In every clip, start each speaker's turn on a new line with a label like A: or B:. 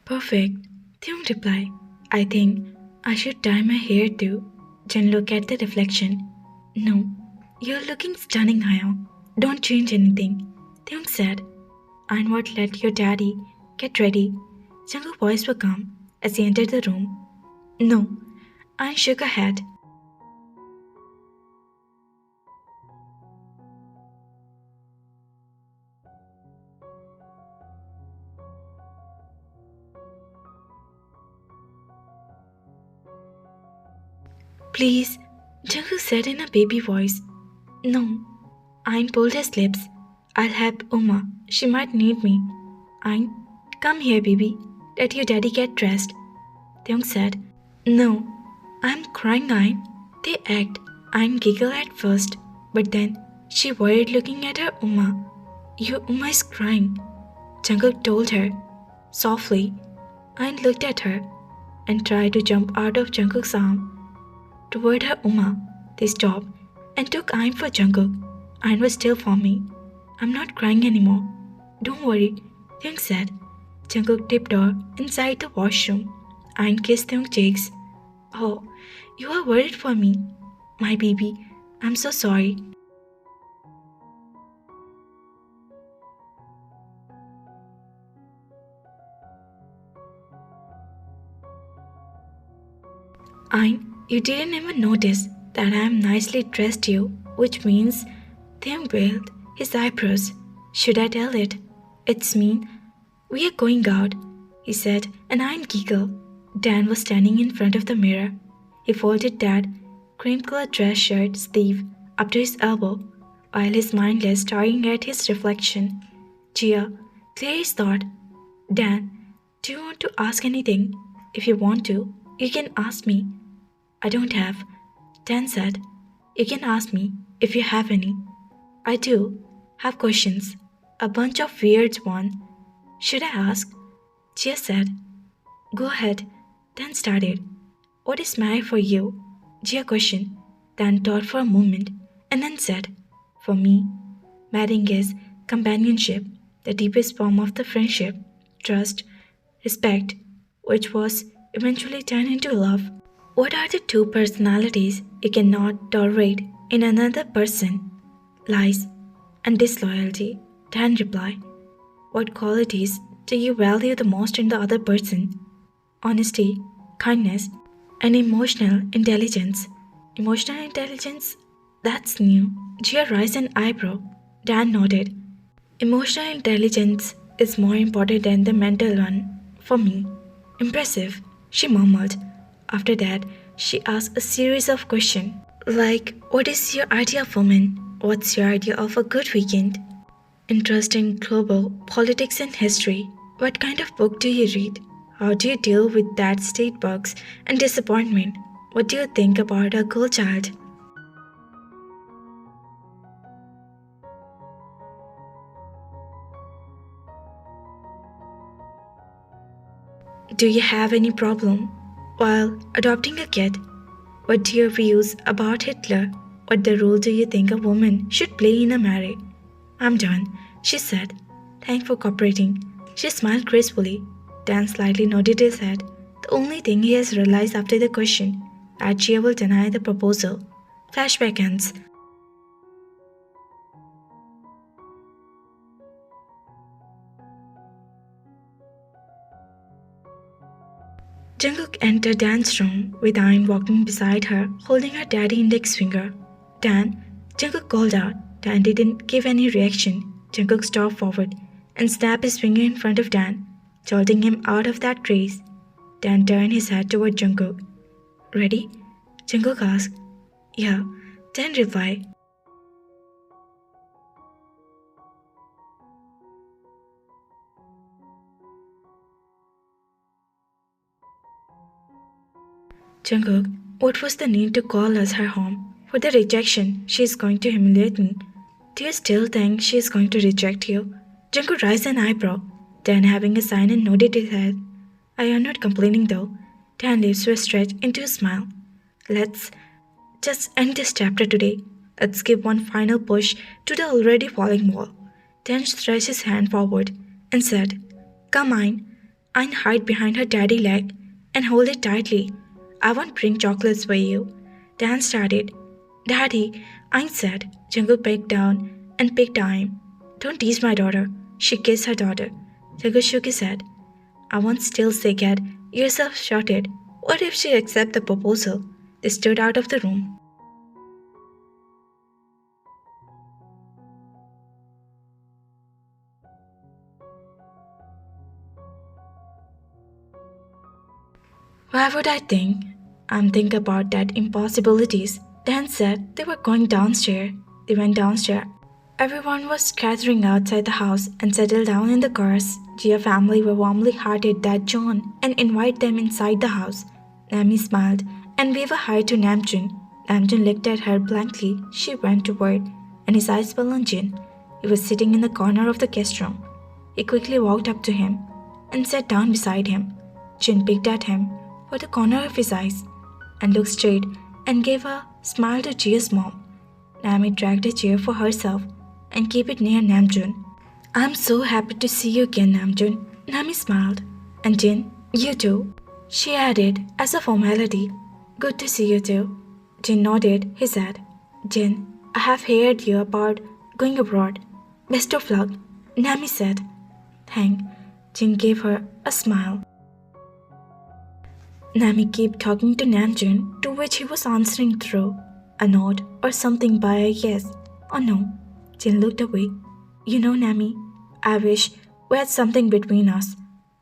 A: Perfect. Theung replied. I think I should dye my hair too. Jen looked at the reflection. No, you're looking stunning, Hyung. Don't change anything. Theung said. And what let your daddy get ready? Jungkook's voice was calm as he entered the room. No, I shook her head. Please, Jungkook said in a baby voice. No, Ayn pulled his lips. I'll help Uma. She might need me. Ayn, come here, baby. Let your daddy get dressed. Theung said. No, I'm crying, Ayn. They act. Ayn giggled at first, but then she worried looking at her Uma. Your Uma is crying, Jungkook told her. Softly, Ayn looked at her and tried to jump out of Jungkook's arm. Toward her Uma, they stopped and took Ayn for Jungkook. Ayn was still foaming. I'm not crying anymore. Don't worry, Theung said. Jungkook tipped her inside the washroom. Ayn kissed Theung's cheeks. Oh, you are worried for me. My baby, I'm so sorry. Ayn, you didn't even notice that I am nicely dressed you, which means Theung wailed his eyebrows. Should I tell it? It's mean. We are going out, he said, and Ayn giggled. Dan was standing in front of the mirror. He folded that cream-colored dress shirt sleeve up to his elbow, while his mind lay staring at his reflection. Gia cleared his thought. Dan, do you want to ask anything? If you want to, you can ask me. I don't have, Dan said. You can ask me if you have any. I do have questions. A bunch of weird ones. Should I ask? Gia said. Go ahead. Dan started. What is marriage for you? Gia questioned. Dan thought for a moment and then said, For me, marrying is companionship, the deepest form of the friendship, trust, respect, which was eventually turned into love. What are the two personalities you cannot tolerate in another person? Lies and disloyalty, Dan replied. What qualities do you value the most in the other person? Honesty, kindness, and emotional intelligence. Emotional intelligence? That's new. Gia raised an eyebrow. Dan nodded. Emotional intelligence is more important than the mental one, for me. Impressive, she murmured. After that, she asked a series of questions, like, what is your idea of woman? What's your idea of a good weekend? Interest in global politics and history. What kind of book do you read? How do you deal with that state bugs and disappointment? What do you think about a girl child? Do you have any problem while adopting a kid? What are your views about Hitler? What the role do you think a woman should play in a marriage? I'm done, she said. Thanks for cooperating. She smiled gracefully. Dan slightly nodded his head. The only thing he has realized after the question, that Gia will deny the proposal. Flashback ends. Jungkook entered Dan's room with Ayn walking beside her, holding her daddy index finger. Dan, Jungkook called out. Dan didn't give any reaction. Jungkook stopped forward and snapped his finger in front of Dan, jolting him out of that race. Dan turned his head toward Jungkook. Ready? Jungkook asked. Yeah, Dan replied. Jungkook, what was the need to call us her home? For the rejection, she is going to humiliate me. Do you still think she is going to reject you? Jungkook raised an eyebrow. Dan, having a sign, and nodded his head. I am not complaining though. Dan's lips were stretched into a smile. Let's just end this chapter today. Let's give one final push to the already falling wall. Dan stretched his hand forward and said, Come on. Ayn hid behind her daddy leg and hold it tightly. I won't bring chocolates for you. Dan started. Daddy, Ayn said. Jungkook backed down and picked Ayn. Don't tease my daughter. She kissed her daughter. Jungkook shook his head. I won't still say cat. Yourself shouted. What if she accepts the proposal? They stood out of the room. Why would I think? I'm thinking about that impossibilities. Dan said they were going downstairs. They went downstairs. Everyone was gathering outside the house and settled down in the cars. Gia family were warmly hearted that John and invite them inside the house. Nami smiled and waved a hi to Namjoon. Namjoon looked at her blankly. She went toward, and his eyes fell on Jin. He was sitting in the corner of the guest room. He quickly walked up to him and sat down beside him. Jin picked at him for the corner of his eyes and looked straight and gave a smile to Jia's mom. Nami dragged a chair for herself and kept it near Namjoon. I'm so happy to see you again, Namjoon. Nami smiled. And Jin, you too. She added as a formality. Good to see you too. Jin nodded his head. Jin, I have heard you about going abroad. Best of luck, Nami said. Thank. Jin gave her a smile. Nami kept talking to Namjoon, to which he was answering through a nod or something by a yes or no. Jin looked away. You know, Nami, I wish we had something between us.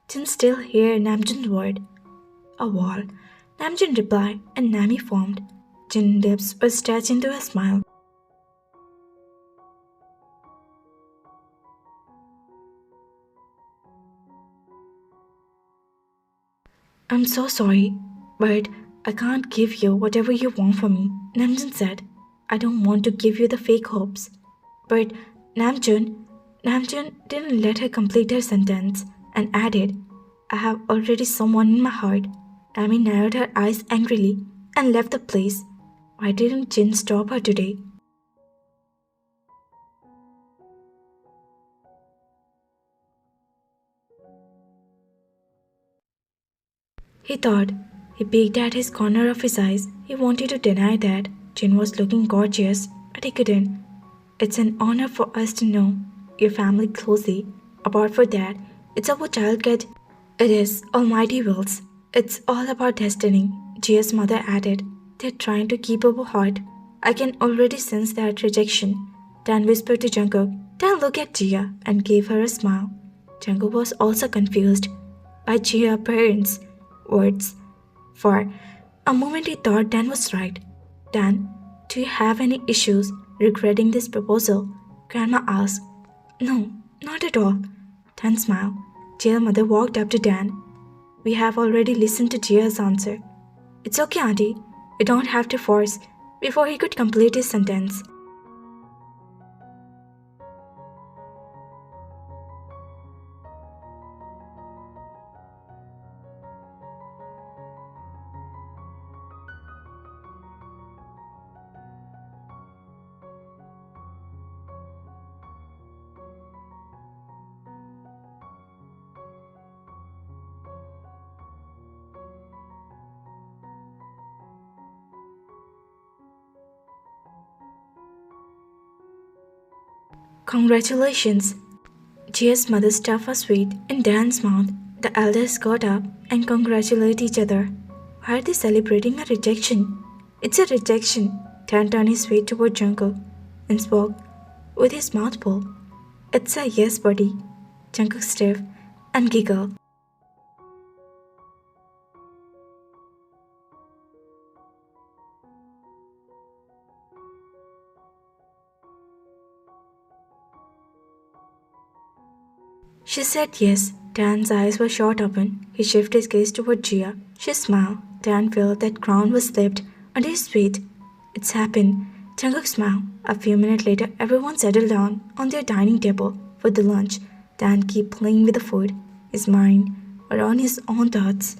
A: Jin still heard Namjoon's word. A wall. Namjoon replied, and Nami formed. Jin's lips were stretched into a smile. I'm so sorry, but I can't give you whatever you want from me, Namjoon said. I don't want to give you the fake hopes. But Namjoon didn't let her complete her sentence and added, I have already someone in my heart. Nami narrowed her eyes angrily and left the place. Why didn't Jin stop her today? He thought. He peeked at his corner of his eyes. He wanted to deny that Jin was looking gorgeous, but he couldn't. It's an honor for us to know your family closely. Apart from that, it's our child get. It is Almighty wills. It's all about destiny, Jia's mother added. They're trying to keep our heart. I can already sense that rejection. Dan whispered to Jungkook, Dan look at Jia and gave her a smile. Jungkook was also confused by Jia's parents' words. For a moment he thought Dan was right. Dan, do you have any issues regretting this proposal? Grandma asked. No, not at all. Dan smiled. Jia's mother walked up to Dan. We have already listened to Jia's answer. It's okay, Auntie. You don't have to force. Before he could complete his sentence, congratulations. Jia's mother stuffed a sweet in Dan's mouth. The elders got up and congratulated each other. Why are they celebrating a rejection? It's a rejection. Dan turned his face toward Jungkook and spoke with his mouth full. It's a yes, buddy. Jungkook stiffed and giggled. She said yes. Dan's eyes were short open. He shifted his gaze toward Jia. She smiled. Dan felt that crown was slipped under his feet. It's happened. Jungkook smiled. A few minutes later, everyone settled down on their dining table for the lunch. Dan kept playing with the food. His mind was on his own thoughts.